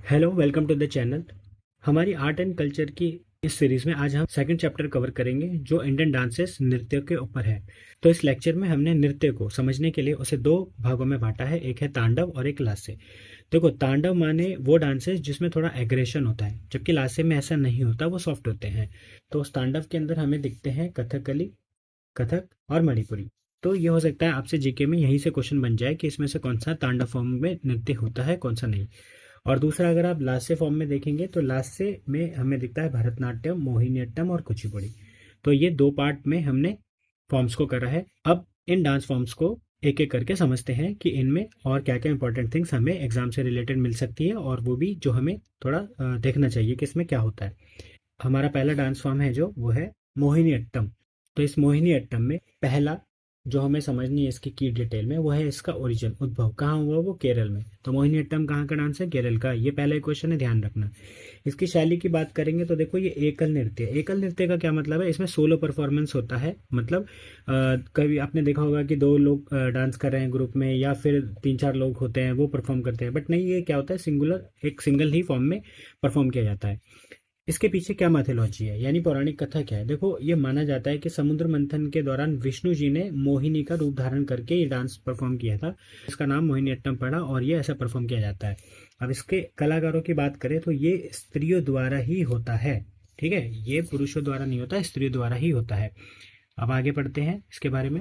Hello, welcome to the channel. हमारी art and culture की इस सीरीज में आज हम सेकंड चैप्टर कवर करेंगे जो इंडियन डांसेस नृत्य के ऊपर है। तो इस लेक्चर में हमने नृत्य को समझने के लिए उसे दो भागों में बांटा है, एक है तांडव और एक लास्य। देखो, तांडव माने वो डांसेस जिसमें थोड़ा एग्रेशन होता है, जबकि लास्य में ऐसा नहीं होता, वो सॉफ्ट होते हैं। तो उस तांडव के अंदर हमें दिखते हैं कथकली, कथक और मणिपुरी। तो ये हो सकता है आपसे जीके में यहीं से क्वेश्चन बन जाए कि इसमें से कौन सा तांडव फॉर्म में नृत्य होता है, कौन सा नहीं। और दूसरा, अगर आप लास्य फॉर्म में देखेंगे तो लास्य में हमें दिखता है भरतनाट्यम, मोहिनीअट्टम और कुचिपुड़ी। तो ये दो पार्ट में हमने फॉर्म्स को करा है। अब इन डांस फॉर्म्स को एक एक करके समझते हैं कि इनमें और क्या क्या इंपॉर्टेंट थिंग्स हमें एग्जाम से रिलेटेड मिल सकती है, और वो भी जो हमें थोड़ा देखना चाहिए कि इसमें क्या होता है। हमारा पहला डांस फॉर्म है जो वो है मोहिनीअट्टम। तो इस मोहिनीअट्टम में पहला जो हमें समझनी है इसकी की डिटेल में, वो है इसका ओरिजिन, उद्भव कहाँ हुआ, वो केरल में। तो मोहिनीअट्टम कहाँ का डांस है? केरल का। ये पहला क्वेश्चन है, ध्यान रखना। इसकी शैली की बात करेंगे तो देखो, ये एकल नृत्य। एकल नृत्य का क्या मतलब है? इसमें सोलो परफॉर्मेंस होता है। मतलब कभी आपने देखा होगा कि दो लोग डांस कर रहे हैं ग्रुप में, या फिर तीन चार लोग होते हैं वो परफॉर्म करते हैं, बट नहीं, ये क्या होता है, सिंगुलर, एक सिंगल ही फॉर्म में परफॉर्म किया जाता है। इसके पीछे क्या मैथोलॉजी है, यानी पौराणिक कथा क्या है? देखो, ये माना जाता है कि समुद्र मंथन के दौरान विष्णु जी ने मोहिनी का रूप धारण करके ये डांस परफॉर्म किया था। इसका नाम मोहिनीअट्टम पड़ा और ये ऐसा परफॉर्म किया जाता है। अब इसके कलाकारों की बात करें तो ये स्त्रियों द्वारा ही होता है। ठीक है, ये पुरुषों द्वारा नहीं होता, स्त्रियों द्वारा ही होता है। अब आगे पढ़ते हैं इसके बारे में।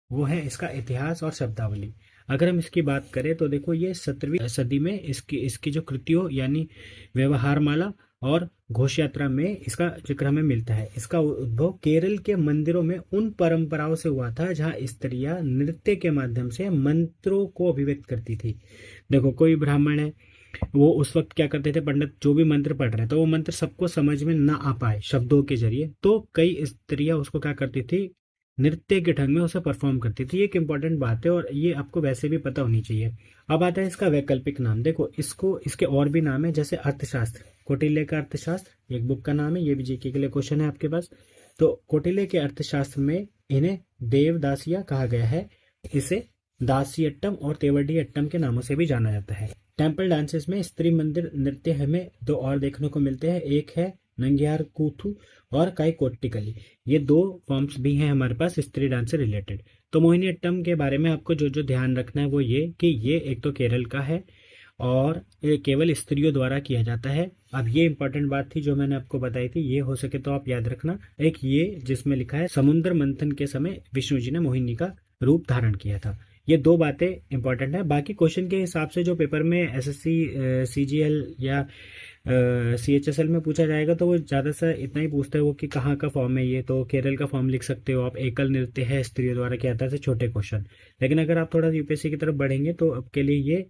वो है इसका इतिहास और शब्दावली। अगर हम इसकी बात करें तो देखो, ये 17वीं सदी में इसकी इसकी जो कृतियों यानी व्यवहारमाला और घोष यात्रा में इसका जिक्र हमें मिलता है। इसका उद्भव केरल के मंदिरों में उन परंपराओं से हुआ था जहां स्त्रियां नृत्य के माध्यम से मंत्रों को अभिव्यक्त करती थी। देखो, कोई ब्राह्मण है, वो उस वक्त क्या करते थे, पंडित जो भी मंत्र पढ़ रहे हैं तो वो मंत्र सबको समझ में ना आ पाए शब्दों के जरिए, तो कई स्त्रियां उसको क्या करती थी, नृत्य के ढंग में उसे परफॉर्म करती थी। ये एक इंपॉर्टेंट बात है और ये आपको वैसे भी पता होनी चाहिए। अब आता है इसका वैकल्पिक नाम। देखो, इसको इसके और भी नाम है, जैसे अर्थशास्त्र, कौटिल्य का अर्थशास्त्र एक बुक का नाम है, ये भी जीके के लिए क्वेश्चन है आपके पास। तो कौटिल्य के अर्थशास्त्र में इन्हें देवदासिया कहा गया है। इसे दासियट्टम और तेवडी अट्टम के नामों से भी जाना जाता है। टेम्पल डांसेस में स्त्री मंदिर नृत्य हमें दो और देखने को मिलते हैं, एक है नंग्यार कूथू और काई कोट्टिकली। ये दो फॉर्म्स भी हैं हमारे पास स्त्री डांस से रिलेटेड। तो मोहिनीअट्टम के बारे में आपको जो जो ध्यान रखना है वो ये कि ये एक तो केरल का है और ये केवल स्त्रियों द्वारा किया जाता है। अब ये इंपॉर्टेंट बात थी जो मैंने आपको बताई थी, ये हो सके तो आप याद रखना। एक ये जिसमें लिखा है समुद्र मंथन के समय विष्णु जी ने मोहिनी का रूप धारण किया था। ये दो बातें इंपॉर्टेंट है। बाकी क्वेश्चन के हिसाब से जो पेपर में एसएससी, सीजीएल या सीएचएसएल में पूछा जाएगा तो वो ज़्यादा से इतना ही पूछता है वो कि कहाँ का फॉर्म है ये, तो केरल का फॉर्म लिख सकते हो आप, एकल नृत्य है, स्त्रियों द्वारा किया जाता है, छोटे क्वेश्चन। लेकिन अगर आप थोड़ा यूपीएससी की तरफ बढ़ेंगे तो आपके लिए ये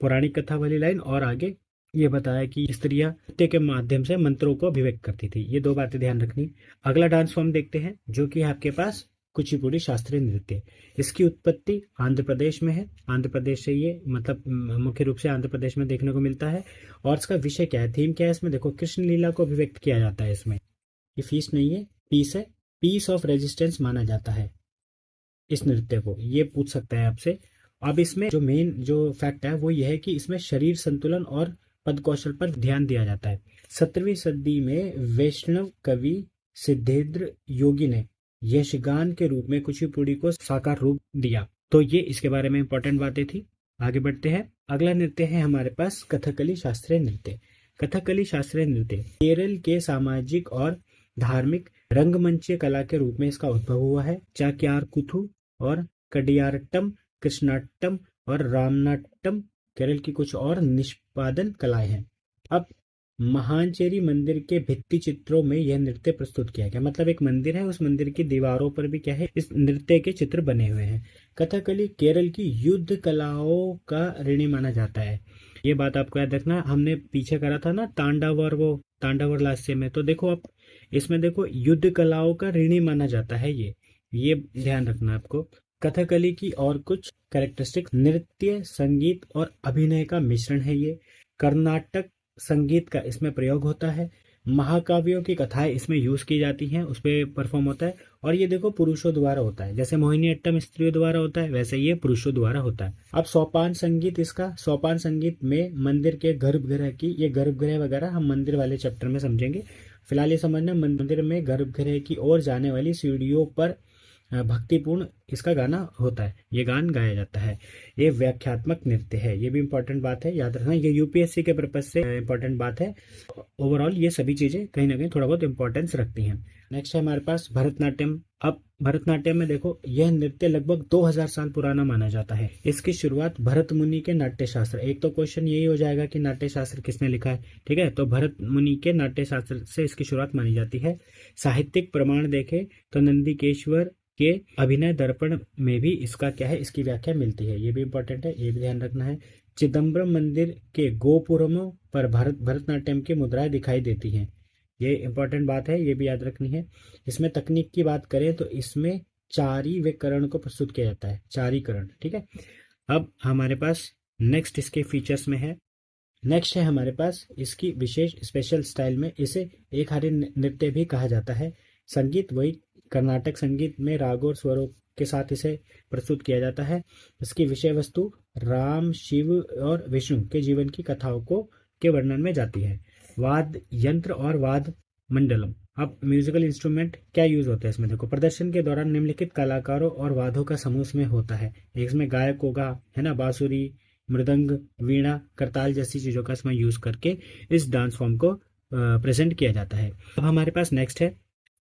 पौराणिक कथा वाली लाइन, और आगे ये बताया कि स्त्रियां नृत्य के माध्यम से मंत्रों को अभिव्यक्त करती थी। ये दो बातें ध्यान रखनी। अगला डांस फॉर्म देखते हैं जो कि है आपके पास कुचिपुड़ी शास्त्रीय नृत्य। इसकी उत्पत्ति आंध्र प्रदेश में है। आंध्र प्रदेश से ये मतलब मुख्य रूप से आंध्र प्रदेश में देखने को मिलता है। और इसका विषय क्या है, थीम क्या है इसमें? देखो, कृष्ण लीला को अभिव्यक्त किया जाता है इसमें। ये फीस नहीं है, पीस है। पीस ऑफ रेजिस्टेंस माना जाता है इस नृत्य को, ये पूछ सकता है आपसे। अब इसमें जो मेन जो फैक्ट है वो ये है कि इसमें शरीर संतुलन और पद कौशल पर ध्यान दिया जाता है। 17वीं सदी में वैष्णव कवि सिद्धेंद्र योगी ने यशगान के रूप में कुचिपुड़ी को साकार रूप दिया। तो ये इसके बारे में इंपॉर्टेंट बातें थी। आगे बढ़ते हैं। अगला नृत्य है हमारे पास कथकली शास्त्रीय नृत्य। कथकली शास्त्रीय नृत्य केरल के सामाजिक और धार्मिक रंगमंचीय कला के रूप में इसका उद्भव हुआ है। चाक्यार कुथु और कडियारट्टम, कृष्णाट्टम और रामनाट्टम केरल की कुछ और निष्पादन कलाएं हैं। अब महानचेरी मंदिर के भित्ति चित्रों में यह नृत्य प्रस्तुत किया गया। मतलब एक मंदिर है, उस मंदिर की दीवारों पर भी क्या है, इस नृत्य के चित्र बने हुए हैं। कथकली केरल की युद्ध कलाओं का ऋणी माना जाता है। ये बात आपको याद रखना। हमने पीछे करा था ना तांडव और वो तांडव और लास्य में, तो देखो आप इसमें देखो युद्ध कलाओं का ऋणी माना जाता है। ये ध्यान रखना आपको। कथकली की और कुछ कैरेक्टरिस्टिक, नृत्य, संगीत और अभिनय का मिश्रण है ये। कर्नाटक संगीत का इसमें प्रयोग होता है। महाकाव्यों की कथाएं इसमें यूज की जाती हैं, उस पर परफॉर्म होता है। और ये देखो पुरुषों द्वारा होता है, जैसे मोहिनीअट्टम स्त्रियों द्वारा होता है वैसे ये पुरुषों द्वारा होता है। अब सोपान संगीत, इसका सोपान संगीत में मंदिर के गर्भगृह की, ये गर्भगृह वगैरह हम मंदिर वाले चैप्टर में समझेंगे। फिलहाल ये समझना, मंदिर में गर्भगृह की ओर जाने वाली सीढ़ियों पर भक्तिपूर्ण इसका गाना होता है, ये गान गाया जाता है। ये व्याख्यात्मक नृत्य है, ये भी इंपॉर्टेंट बात है, याद रखना, ये यूपीएससी के पर्पज से इंपॉर्टेंट बात है। ओवरऑल ये सभी चीजें कहीं ना कहीं थोड़ा बहुत इंपॉर्टेंस रखती हैं। नेक्स्ट है हमारे पास भरतनाट्यम। अब भरतनाट्यम में देखो, यह नृत्य लगभग 2000 साल पुराना माना जाता है। इसकी शुरुआत भरत मुनि के नाट्य शास्त्र, एक तो क्वेश्चन यही हो जाएगा कि नाट्य शास्त्र किसने लिखा है, ठीक है, तो भरत मुनि के नाट्य शास्त्र से इसकी शुरुआत मानी जाती है। साहित्यिक प्रमाण देखें तो नंदिकेश्वर के अभिनय दर्पण में भी इसका क्या है, इसकी व्याख्या मिलती है, ये भी इंपॉर्टेंट है, ये भी ध्यान रखना है। चिदम्बरम मंदिर के गोपुरमों पर भरतनाट्यम की मुद्राएं दिखाई देती हैं, ये इंपॉर्टेंट बात है, ये भी याद रखनी है। इसमें तकनीक की बात करें तो इसमें चारी व करण को प्रस्तुत किया जाता है, चारी करण, ठीक है। अब हमारे पास नेक्स्ट इसके फीचर्स में है, नेक्स्ट है हमारे पास इसकी विशेष स्पेशल स्टाइल में इसे एक हारी नृत्य भी कहा जाता है। संगीत वही कर्नाटक संगीत में रागों और स्वरों के साथ इसे प्रस्तुत किया जाता है। इसकी विषय वस्तु राम, शिव और विष्णु के जीवन की कथाओं को के वर्णन में जाती है। वाद्य यंत्र और वाद्य मंडलम। अब म्यूजिकल इंस्ट्रूमेंट क्या यूज होता है इसमें, देखो, प्रदर्शन के दौरान निम्नलिखित कलाकारों और वाद्यों का समूह में होता है। इसमें गायक होगा, है ना, बांसुरी, मृदंग, वीणा, करताल जैसी चीजों का इसमें यूज करके इस डांस फॉर्म को प्रेजेंट किया जाता है। अब हमारे पास नेक्स्ट है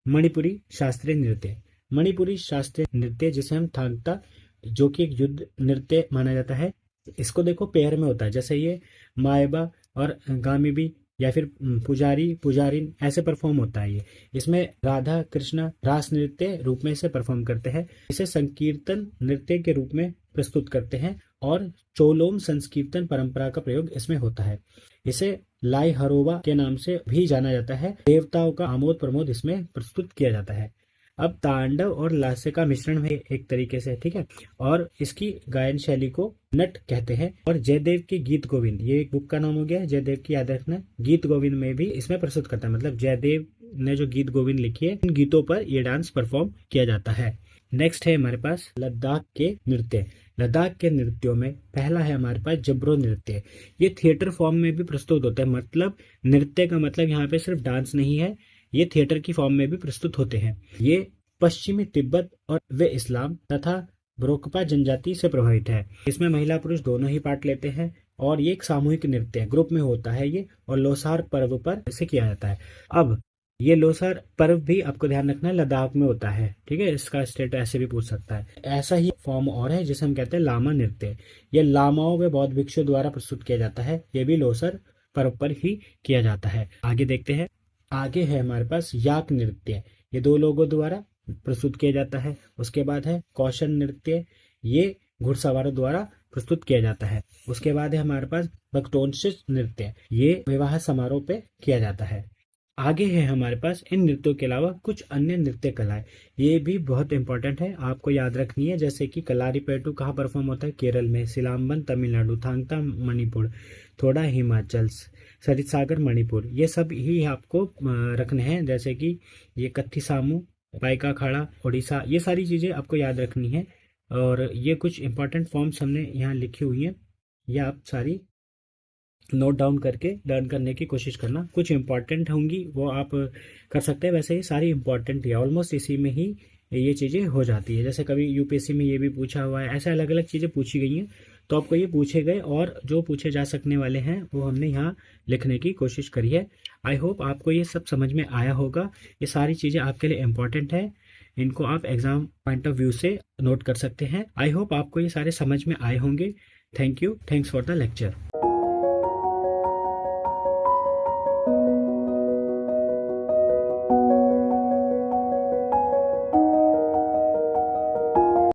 मणिपुरी शास्त्रीय नृत्य। मणिपुरी शास्त्रीय नृत्य जिसे हम थांगता, जो कि एक युद्ध नृत्य माना जाता है, इसको देखो पेयर में होता है, जैसे ये माएबा और गामिबी या फिर पुजारी पुजारिन ऐसे परफॉर्म होता है। ये इसमें राधा कृष्ण रास नृत्य रूप में इसे परफॉर्म करते हैं। इसे संकीर्तन नृत्य के रूप में प्रस्तुत करते हैं और चोलोम संकीर्तन परंपरा का प्रयोग इसमें होता है। इसे लाई हरोबा के नाम से भी जाना जाता है। देवताओं का आमोद प्रमोद इसमें प्रस्तुत किया जाता है। अब तांडव और लास्य का मिश्रण है एक तरीके से, ठीक है, और इसकी गायन शैली को नट कहते हैं। और जयदेव की गीत गोविंद, ये एक बुक का नाम हो गया, जयदेव की याद रखना, गीत गोविंद में भी इसमें प्रस्तुत करता है, मतलब जयदेव ने जो गीत गोविंद लिखी है, इन गीतों पर ये डांस परफॉर्म किया जाता है। नेक्स्ट है हमारे पास लद्दाख के नृत्य। लद्दाख के नृत्यों में पहला है हमारे पास जबरो नृत्य। ये थिएटर फॉर्म में भी प्रस्तुत होता है, मतलब नृत्य का मतलब यहाँ पे सिर्फ डांस नहीं है, ये थिएटर की फॉर्म में भी प्रस्तुत होते हैं। ये पश्चिमी तिब्बत और वे इस्लाम तथा ब्रोकपा जनजाति से प्रभावित है। इसमें महिला पुरुष दोनों ही पार्ट लेते हैं और ये एक सामूहिक नृत्य है, ग्रुप में होता है ये, और लोसार पर्व पर इसे किया जाता है। अब ये लोसार पर्व भी आपको ध्यान रखना है लद्दाख में होता है, ठीक है, इसका स्टेट ऐसे भी पूछ सकता है। ऐसा ही फॉर्म और है जिसे हम कहते हैं लामा नृत्य। ये लामाओं व बौद्ध भिक्षुओं द्वारा प्रस्तुत किया जाता है, ये भी लोसर पर्व पर ही किया जाता है। आगे देखते हैं, आगे है हमारे पास याक नृत्य, ये दो लोगों द्वारा प्रस्तुत किया जाता है। उसके बाद है कौशन नृत्य, ये घुड़सवारों द्वारा प्रस्तुत किया जाता है। उसके बाद है हमारे पास भक्तोंशित नृत्य, ये विवाह समारोह पे किया जाता है। आगे है हमारे पास इन नृत्यों के अलावा कुछ अन्य नृत्य कलाएं, ये भी बहुत इंपॉर्टेंट है, आपको याद रखनी है, जैसे कि कलारीपेटू कहाँ परफॉर्म होता है, केरल में, सिलाम्बन तमिलनाडु, थांगता मणिपुर, थोड़ा हिमाचल, सरित सागर मणिपुर, ये सब ही आपको रखने हैं, जैसे कि ये कत्थी सामू, पाइका खाड़ा उड़ीसा, ये सारी चीज़ें आपको याद रखनी है। और ये कुछ इंपॉर्टेंट फॉर्म्स हमने यहाँ लिखी हुई हैं, ये आप सारी नोट डाउन करके लर्न करने की कोशिश करना। कुछ इंपॉर्टेंट होंगी वो आप कर सकते हैं, वैसे ही सारी इंपॉर्टेंट है, ऑलमोस्ट इसी में ही ये चीज़ें हो जाती है। जैसे कभी यूपीएससी में ये भी पूछा हुआ है, ऐसे अलग अलग चीज़ें पूछी गई हैं, तो आपको ये पूछे गए और जो पूछे जा सकने वाले हैं वो हमने यहाँ लिखने की कोशिश करी है। आई होप आपको ये सब समझ में आया होगा। ये सारी चीज़ें आपके लिए इंपॉर्टेंट है, इनको आप एग्जाम पॉइंट ऑफ व्यू से नोट कर सकते हैं। आई होप आपको ये सारे समझ में आए होंगे। Thank you, thanks for the lecture.